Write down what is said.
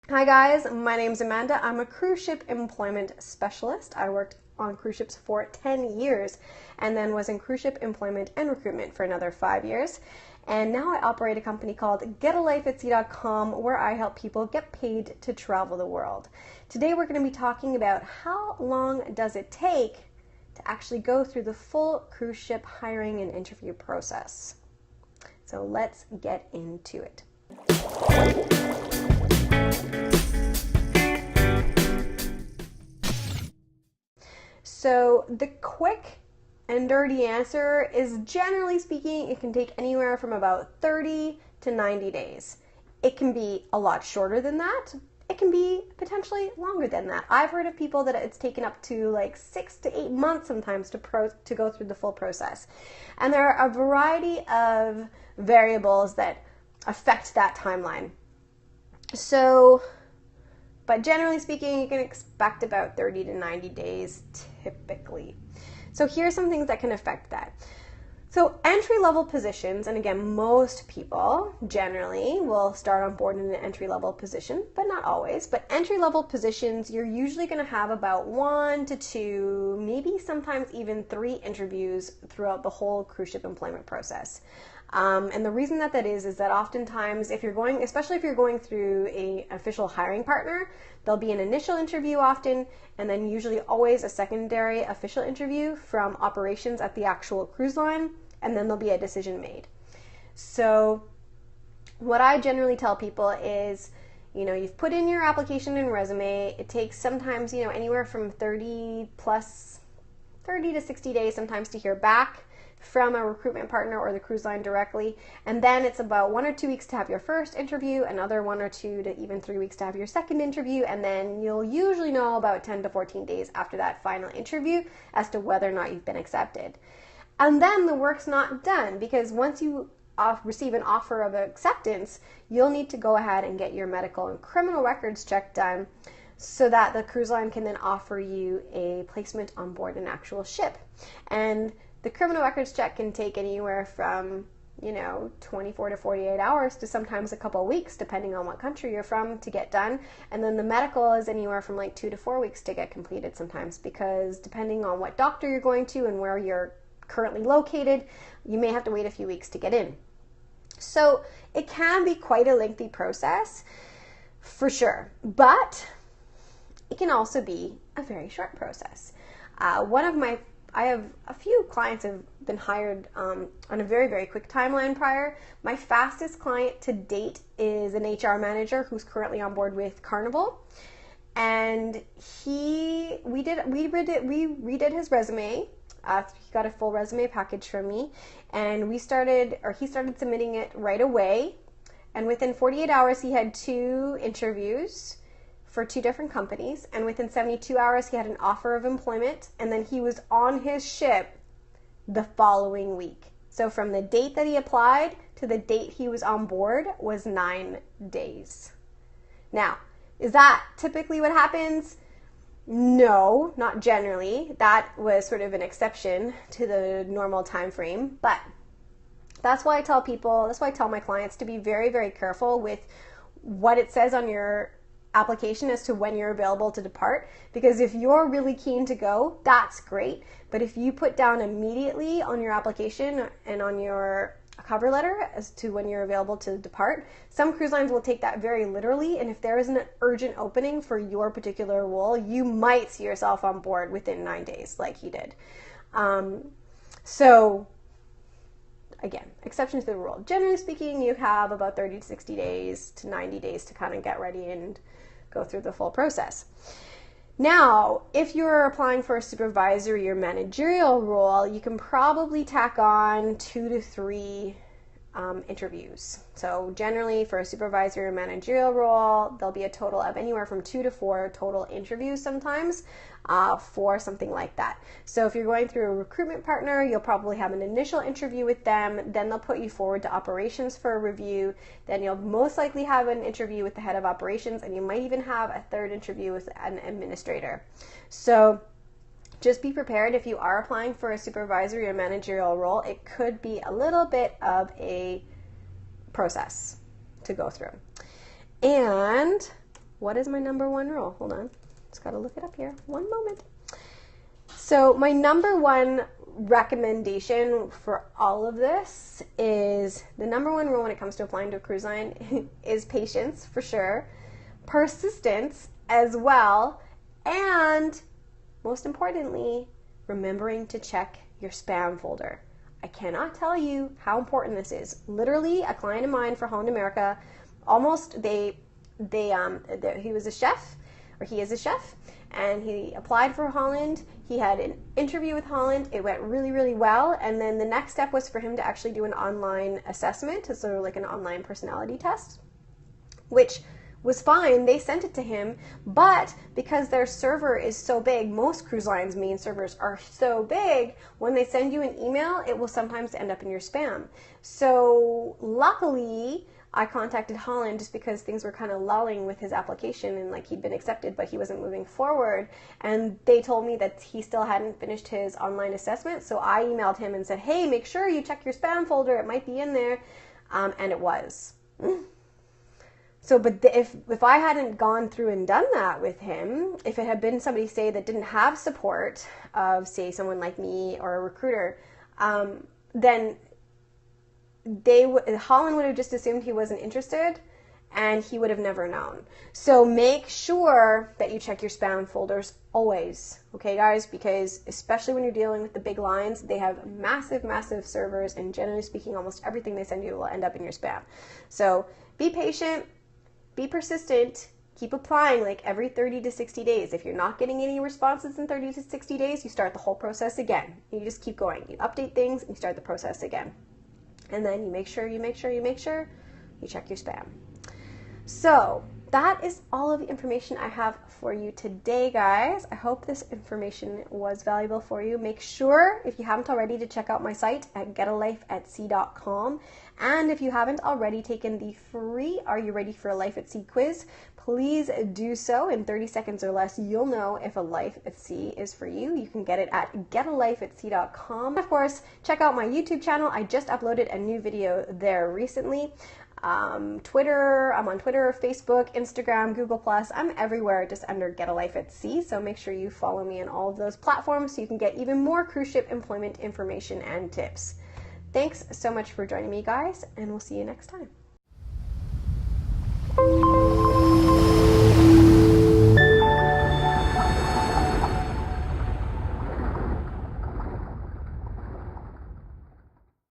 Hi guys, my name's Amanda. I'm a cruise ship employment specialist. I worked on cruise ships for 10 years and then was in cruise ship employment and recruitment for another 5 years. And now I operate a company called getalifeatsea.com where I help people get paid to travel the world. Today we're going to be talking about how long does it take to actually go through the full cruise ship hiring and interview process. So let's get into it. So the quick and dirty answer is, generally speaking, it can take anywhere from about 30 to 90 days. It can be a lot shorter than that. It can be potentially longer than that. I've heard of people that it's taken up to like 6 to 8 months sometimes to go through the full process. And there are a variety of variables that affect that timeline. But generally speaking, you can expect about 30 to 90 days typically. So here's some things that can affect that. So entry-level positions, and again, most people generally will start on board in an entry-level position, but not always. But entry-level positions, you're usually going to have about 1 to 2, maybe sometimes even 3 interviews throughout the whole cruise ship employment process. And the reason that is that oftentimes especially if you're going through an official hiring partner, there'll be an initial interview often, and then usually always a secondary official interview from operations at the actual cruise line, and then there'll be a decision made. So what I generally tell people is, you've put in your application and resume. It takes sometimes, anywhere from 30 to 60 days sometimes to hear back from a recruitment partner or the cruise line directly, and then it's about 1 or 2 weeks to have your first interview, another 1 or 2 to even 3 weeks to have your second interview, and then you'll usually know about 10 to 14 days after that final interview as to whether or not you've been accepted. And then the work's not done, because once you receive an offer of acceptance, you'll need to go ahead and get your medical and criminal records check done so that the cruise line can then offer you a placement on board an actual ship. And the criminal records check can take anywhere from, 24 to 48 hours to sometimes a couple of weeks, depending on what country you're from, to get done. And then the medical is anywhere from like 2 to 4 weeks to get completed sometimes, because depending on what doctor you're going to and where you're currently located, you may have to wait a few weeks to get in. So it can be quite a lengthy process, for sure, but it can also be a very short process. I have a few clients have been hired on a very, very quick timeline prior. My fastest client to date is an HR manager who's currently on board with Carnival, and we redid his resume. He got a full resume package from me, and he started submitting it right away. And within 48 hours, he had 2 interviews for 2 different companies, and within 72 hours he had an offer of employment, and then he was on his ship the following week. So from the date that he applied to the date he was on board was 9 days. Now, is that typically what happens? No, not generally. That was sort of an exception to the normal time frame, but that's why I tell my clients to be very, very careful with what it says on your application as to when you're available to depart, because if you're really keen to go, that's great, but if you put down immediately on your application and on your cover letter as to when you're available to depart, some cruise lines will take that very literally, and if there is an urgent opening for your particular role, you might see yourself on board within 9 days like he did. So again, exception to the rule. Generally speaking, you have about 30 to 60 days to 90 days to kind of get ready and go through the full process. Now, if you're applying for a supervisory or managerial role, you can probably tack on 2 to 3 interviews. So generally for a supervisory or managerial role, there'll be a total of anywhere from 2 to 4 total interviews sometimes for something like that. So if you're going through a recruitment partner, you'll probably have an initial interview with them, then they'll put you forward to operations for a review, then you'll most likely have an interview with the head of operations, and you might even have a 3rd interview with an administrator. So just be prepared if you are applying for a supervisory or managerial role. It could be a little bit of a process to go through. And What is my number one rule? Hold on. Just got to look it up here. One moment. So my number one recommendation for all of this is the number one rule when it comes to applying to a cruise line is patience, for sure, persistence as well, and most importantly, remembering to check your spam folder. I cannot tell you how important this is. Literally, a client of mine for Holland America, he was a chef, or he is a chef, and he applied for Holland. He had an interview with Holland. It went really, really well. And then the next step was for him to actually do an online assessment, so like an online personality test, which was fine. They sent it to him, but because their server is so big, most cruise lines' main servers are so big, when they send you an email, it will sometimes end up in your spam. So luckily, I contacted Holland just because things were kind of lulling with his application, and like he'd been accepted, but he wasn't moving forward. And they told me that he still hadn't finished his online assessment. So I emailed him and said, hey, make sure you check your spam folder. It might be in there. And it was. So, but if I hadn't gone through and done that with him, if it had been somebody, say, that didn't have support of, say, someone like me or a recruiter, then Holland would have just assumed he wasn't interested, and he would have never known. So make sure that you check your spam folders always, okay, guys? Because especially when you're dealing with the big lines, they have massive, massive servers, and generally speaking, almost everything they send you will end up in your spam. So be patient, be persistent, keep applying like every 30 to 60 days. If you're not getting any responses in 30 to 60 days, you start the whole process again. You just keep going. You update things and you start the process again. And then you make sure you check your spam. So that is all of the information I have for you today, guys. I hope this information was valuable for you. Make sure, if you haven't already, to check out my site at getalifeatsea.com. And if you haven't already taken the free Are You Ready for a Life at Sea quiz, please do so. In 30 seconds or less, you'll know if a life at sea is for you. You can get it at getalifeatsea.com. Of course, check out my YouTube channel. I just uploaded a new video there recently. Twitter, I'm on Twitter, Facebook, Instagram, Google+. I'm everywhere just under Get a Life at Sea. So make sure you follow me on all of those platforms so you can get even more cruise ship employment information and tips. Thanks so much for joining me, guys, and we'll see you next time.